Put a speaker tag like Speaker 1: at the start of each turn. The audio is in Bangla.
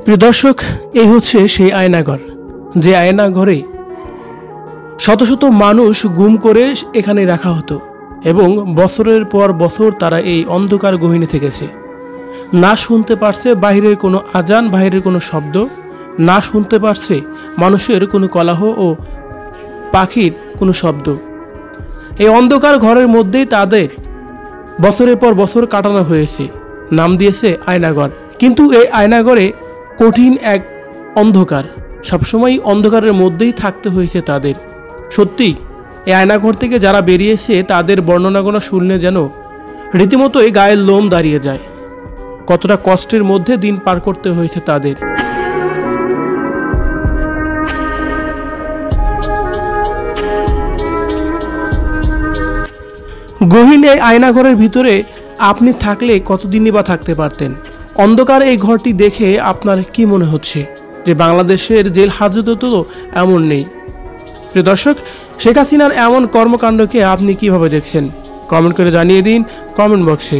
Speaker 1: প্রিয় দর্শক, এই হচ্ছে সেই আয়নাঘর, যে আয়নাঘরে শত শত মানুষ গুম করে এখানে রাখা হতো এবং বছরের পর বছর তারা এই অন্ধকার গহীনে থেকেছে। না শুনতে পারছে বাহিরের কোনো আজান, বাহিরের কোনো শব্দ, না শুনতে পারছে মানুষের কোনো কোলাহল ও পাখির কোনো শব্দ। এই অন্ধকার ঘরের মধ্যেই তাদের বছরের পর বছর কাটানো হয়েছে। নাম দিয়েছে আয়নাঘর। কিন্তু এই আয়নাঘরে কঠিন এক অন্ধকার, সবসময় অন্ধকারের মধ্যেই থাকতে হয়েছে তাদের। সত্যি এই আয়নাঘর থেকে যারা বেরিয়েছে তাদের বর্ণনাগুলো শুনলে যেন রীতিমতোই গায়ের লোম দাঁড়িয়ে যায়। কতটা কষ্টের মধ্যে দিন পার করতে হয়েছে তাদের। গহীন এই আয়নাঘরের ভিতরে আপনি থাকলে কতদিনই বা থাকতে পারতেন? অন্ধকার এই ঘরটি দেখে আপনার কি মনে হচ্ছে যে বাংলাদেশের জেল হাজতে তো এমন নেই? প্রিয় দর্শক, শেখ হাসিনার এমন কর্মকাণ্ডকে আপনি কিভাবে দেখছেন? কমেন্ট করে জানিয়ে দিন কমেন্ট বক্সে।